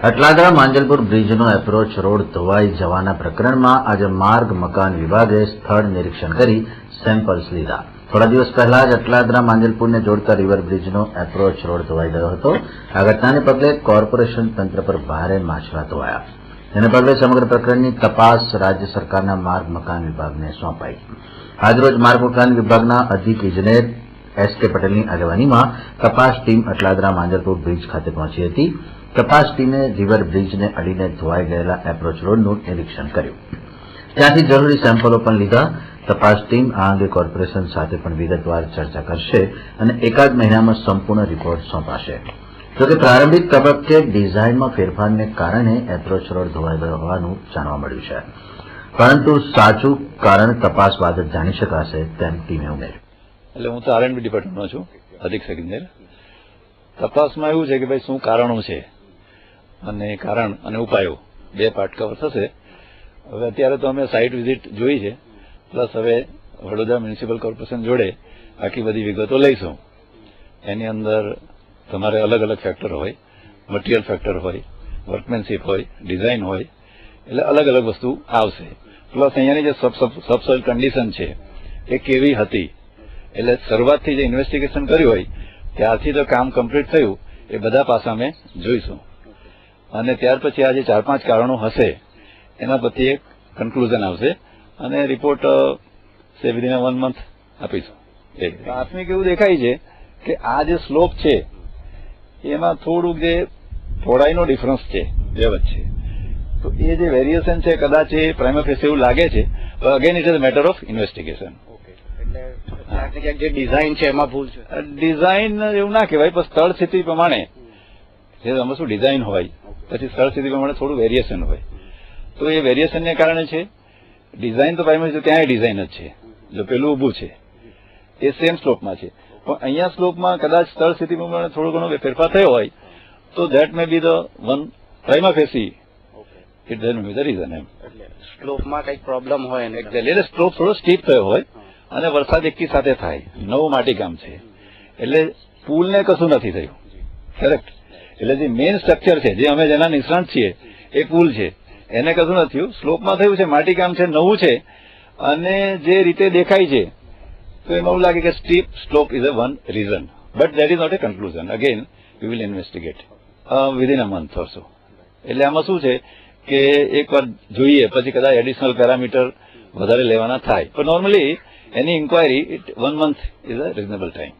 Atladara Manjalpur બ્રિજનો approach road ધોવાઈ જવાના પ્રકરણમાં આજે માર્ગ મકાન વિભાગે સ્થળ નિરીક્ષણ કરી સેમ્પલ્સ લીધા. થોડા દિવસ પહેલા જ અટલાદરા માંજલપુરને જોડતા રિવર બ્રિજનો એપ્રોચ રોડ ધોવાઈ ગયો હતો. આ ઘટનાને પગલે કોર્પોરેશન તંત્ર પર ભારે માછલા ધોવાયા. તેને પગલે સમગ્ર પ્રકરણની તપાસ રાજ્ય સરકારના માર્ગ મકાન વિભાગને સોંપાઈ. આજરોજ માર્ગ મકાન વિભાગના અધિક ઇજનેર એસ.કે. પટેલની આગેવાનીમાં તપાસ ટીમ અટલાદરા માંજલપુર બ્રિજ ખાતે પહોંચી હતી. તપાસ ટીમે રિવર બ્રિજને અડીને ધોવાઈ ગયેલા એપ્રોચ રોડનું નિરીક્ષણ કર્યું. ત્યાંથી જરૂરી સેમ્પલો પણ લીધા. તપાસ ટીમ આ અંગે કોર્પોરેશન સાથે પણ વિગતવાર ચર્ચા કરશે અને એકાદ મહિનામાં સંપૂર્ણ રિપોર્ટ સોંપાશે. જોકે પ્રારંભિક તબક્કે ડિઝાઇનમાં ફેરફારને કારણે એપ્રોચ રોડ ધોવાઈ ગયો હોવાનું જાણવા મળ્યું છે, પરંતુ સાચું કારણ તપાસ બાદ જ જાણી શકાશે તેમ ટીમે ઉમેર્યું. એટલે હું તો આર.એન્ડ.બી ડિપાર્ટમેન્ટનો છું, અધિક્ષક ઇજનેર. તપાસમાં એવું છે કે ભાઈ શું કારણો છે અને કારણ અને ઉપાયો બે પાર્ટ કવર થશે. હવે અત્યારે તો અમે સાઇટ વિઝિટ જોઈ છે, પ્લસ હવે વડોદરા મ્યુનિસિપલ કોર્પોરેશન જોડે આખી બધી વિગતો લઈશું. એની અંદર તમારે અલગ અલગ ફેક્ટર હોય, મટીરિયલ ફેક્ટર હોય, વર્કમેનશીપ હોય, ડિઝાઇન હોય, એટલે અલગ અલગ વસ્તુ આવશે. પ્લસ અહીંયાની જે સબસોઇલ કન્ડિશન છે એ કેવી હતી, એટલે શરૂઆતથી જે ઇન્વેસ્ટિગેશન કર્યું હોય ત્યારથી તો કામ કમ્પ્લીટ થયું એ બધા પાસા અમે જોઈશું અને ત્યાર પછી આ જે 4-5 કારણો હશે એના પછી એક કન્ક્લુઝન આવશે અને રિપોર્ટ વિધિન 1 મંથ આપીશું. પ્રાથમિક એવું દેખાય છે કે આ જે સ્લોપ છે એમાં થોડુંક જે પહોળાઈનો ડિફરન્સ છે બે વચ્ચે, તો એ જે વેરિએશન છે કદાચ એ પ્રાઇમા ફેસી એવું લાગે છે, again it is a matter of investigation. જે ડિઝાઇન છે એમાં ભૂલ છે. ડિઝાઇન એવું ના કહેવાય, પણ સ્થળ સ્થિતિ પ્રમાણે જે આમાં શું ડિઝાઇન હોય પછી સ્થળ સ્થિતિ પ્રમાણે થોડું વેરિએશન હોય, તો એ વેરિએશનને કારણે છે. ડિઝાઇન તો પ્રાઇમરી ત્યાં ડિઝાઇન જ છે, જો પેલું ઊભું છે એ સેમ સ્લોપમાં છે, પણ અહીંયા સ્લોપમાં કદાચ સ્થળ સ્થિતિ પ્રમાણે થોડો ઘણો ફેરફાર થયો હોય તો that may be the one prima facie it that may be the reason. એમ સ્લોપમાં કંઈક પ્રોબ્લેમ હોય ને, એટલે સ્લોપ થોડો સ્ટીપ થયો હોય અને વરસાદ એકી સાથે થાય, નવું માટીકામ છે એટલે પુલને કશું નથી થયું. કરેક્ટ. એટલે જે મેઇન સ્ટ્રક્ચર છે, જે અમે જેના નિષ્ણાંત છીએ, એ પુલ છે, એને કશું નથી થયું. સ્લોપમાં થયું છે, માટીકામ છે, નવું છે અને જે રીતે દેખાય છે તો એમાં એવું લાગે કે steep slope is a one reason, but that is not a conclusion. Again we will investigate within a month or so. એટલે આમાં શું છે કે એકવાર જોઈએ પછી કદાચ એડિશનલ પેરામીટર વધારે લેવાના થાય, પણ normally any inquiry 1 month is a reasonable time.